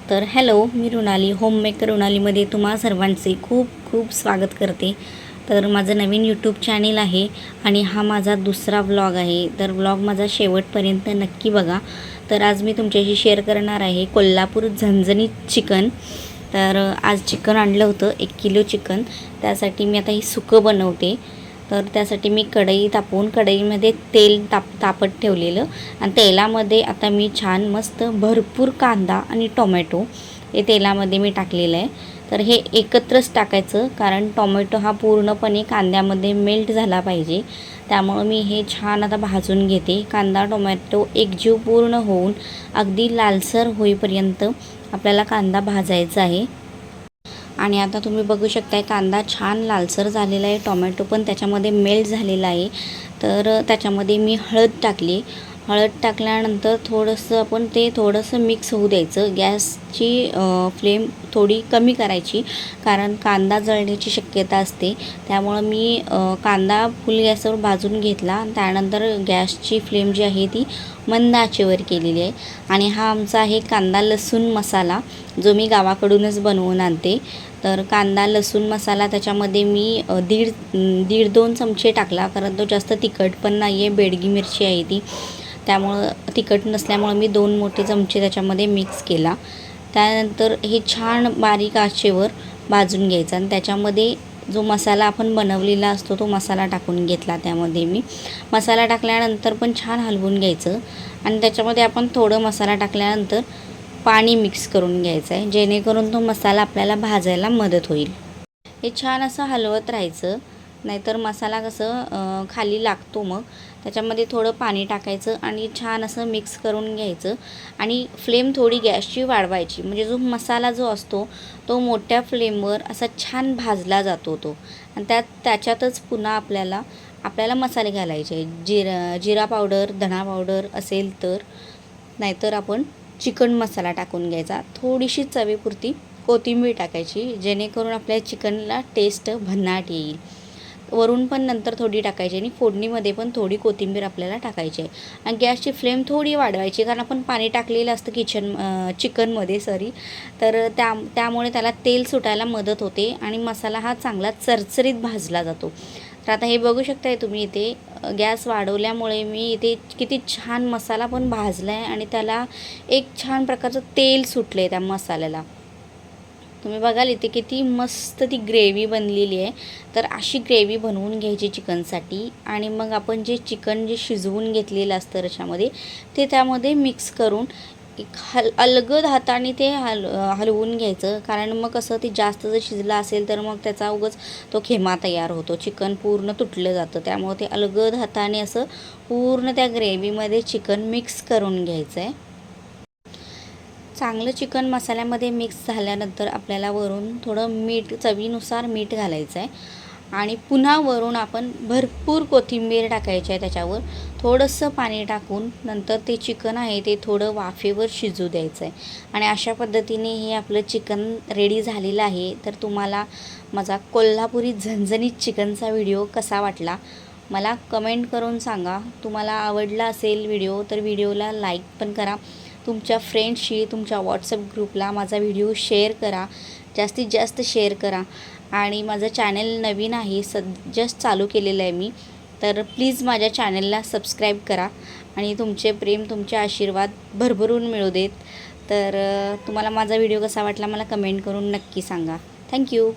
तर हॅलो, मी रुणाली होममेकर रुणालीमध्ये तुम्हा सर्वांचे खूप खूप स्वागत करते। तर माझं नवीन यूट्यूब चॅनल आहे आणि हा माझा दुसरा व्लॉग आहे। तर व्लॉग माझा शेवटपर्यंत नक्की बघा। तर आज मी तुमच्याशी शेअर करणार आहे कोल्हापूर झणझणीत चिकन। तर आज चिकन आणलं होतं 1 किलो चिकन। त्यासाठी मी आता ही सुकं बनवते। तर त्यासाठी मी कढई तापवून कढईमध्ये तेल तापत ठेवलेलं आणि तेलामध्ये आता मी छान मस्त भरपूर कांदा आणि टोमॅटो हे तेलामध्ये मी टाकलेलं आहे। तर हे एकत्रच टाकायचं, कारण टोमॅटो हा पूर्णपणे कांद्यामध्ये मेल्ट झाला पाहिजे। त्यामुळे मी हे छान आता भाजून घेते। कांदा टोमॅटो एकजीव पूर्ण होऊन अगदी लालसर होईपर्यंत आपल्याला कांदा भाजायचा आहे। आणि आता तुम्ही बघू शकताय कांदा छान लालसर झालेला आहे, टोमॅटो पण त्याच्यामध्ये मेल्ट झालेला आहे। तर त्याच्यामध्ये मी हळद टाकली। हळद टाकल्यानंतर थोडंसं आपण ते थोडंसं मिक्स होऊ द्यायचं। गॅसची फ्लेम थोडी कमी करायची, कारण कांदा जळण्याची शक्यता असते। त्यामुळं मी कांदा फुल गॅसवर भाजून घेतला। त्यानंतर गॅसची फ्लेम जी आहे ती मंद आचेवर केलेली आहे। आणि हा आमचा आहे कांदा लसूण मसाला, जो मी गावाकडूनच बनवून आणते। तर कांदा लसूण मसाला त्याच्यामध्ये मी दीड 2 चमचे टाकला, कारण तो जास्त तिखट पण नाही आहे, बेडगी मिरची आहे ती। त्यामुळं तिखट नसल्यामुळं मी 2 मोठे चमचे त्याच्यामध्ये मिक्स केला। त्यानंतर हे छान बारीक आचेवर भाजून घ्यायचं आणि त्याच्यामध्ये जो मसाला आपण बनवलेला असतो तो मसाला टाकून घेतला। त्यामध्ये मी मसाला टाकल्यानंतर पण छान हलवून घ्यायचं आणि त्याच्यामध्ये आपण थोडं मसाला टाकल्यानंतर पाणी मिक्स करून घ्यायचं आहे, जेणेकरून तो मसाला आपल्याला भाजायला मदत होईल। हे छान असं हलवत राहायचं, नाहीतर मसाला कसं खाली लागतो। मग त्याच्यामध्ये थोडं पाणी टाकायचं आणि छान असं मिक्स करून घ्यायचं आणि फ्लेम थोडी गॅसची वाढवायची, म्हणजे जो मसाला जो असतो तो मोठ्या फ्लेमवर असा छान भाजला जातो तो। आणि त्याच्यातच पुन्हा आपल्याला मसाले घालायचे, जिरा पावडर, धना पावडर असेल तर, नाहीतर आपण चिकन मसाला टाकून घ्यायचा। थोडीशी चवीपुरती कोथिंबीर टाकायची, जेणेकरून आपल्या चिकनला टेस्ट भन्नाट येईल। वरून पण नंतर थोडी टाकायची आणि फोडणीमध्ये पण थोडी कोथिंबीर आपल्याला टाकायची आहे। आणि गॅसची फ्लेम थोडी वाढवायची, कारण आपण पाणी टाकलेलं असतं चिकनमध्ये तर त्यामुळे त्याला तेल सुटायला मदत होते आणि मसाला हा चांगला चरचरीत भाजला जातो। तर आता हे बघू शकताय तुम्ही, इथे गॅस वाढवल्यामुळे मी इथे किती छान मसाला पण भाजला आहे आणि त्याला एक छान प्रकारचं तेल सुटलं आहे त्या मसाल्याला। तुम्ही बघाल इथे किती मस्त ती ग्रेव्ही बनलेली आहे। तर अशी ग्रेव्ही बनवून घ्यायची चिकनसाठी आणि मग आपण जे चिकन शिजवून घेतलेलं असतं रश्श्यामध्ये ते त्यामध्ये मिक्स करून एक अलगद हाताने ते हलवून घ्यायचं, कारण मग कसं ते जास्त जर शिजलं असेल तर मग त्याचा उगाच तो खेमा तयार होतो, चिकन पूर्ण तुटलं जातं। त्यामुळे ते अलगद हाताने असं पूर्ण त्या ग्रेव्हीमध्ये चिकन मिक्स करून घ्यायचं आहे। चांगलं चिकन मसाल्यामध्ये मिक्स झाल्यानंतर आपल्याला वरून थोडं मीठ, चवीनुसार मीठ घालायचं आहे आणि पुन्हा वरून आपण भरपूर कोथिंबीर टाकायची आहे। त्याच्यावर थोडंसं पाणी टाकून नंतर ते चिकन आहे ते थोडं वाफेवर शिजू द्यायचं आहे। आणि अशा पद्धतीने हे आपलं चिकन रेडी झालेलं आहे। तर तुम्हाला माझा कोल्हापुरी झणझणीत चिकनचा व्हिडिओ कसा वाटला मला कमेंट करून सांगा। तुम्हाला आवडला असेल व्हिडिओ तर व्हिडिओला लाईक पण करा, तुमच्या फ्रेंड्सशी, तुमच्या व्हॉट्सअप ग्रुपला माझा व्हिडिओ शेअर करा, जास्तीत जास्त शेअर करा। आणि माझं चॅनल नवीन आहे, जस्ट चालू केलेलं आहे मी, तर प्लीज माझ्या चॅनलला सबस्क्राईब करा आणि तुमचे प्रेम, तुमचे आशीर्वाद भरभरून मिळू देत। तर तुम्हाला माझा व्हिडिओ कसा वाटला मला कमेंट करून नक्की सांगा। थँक्यू।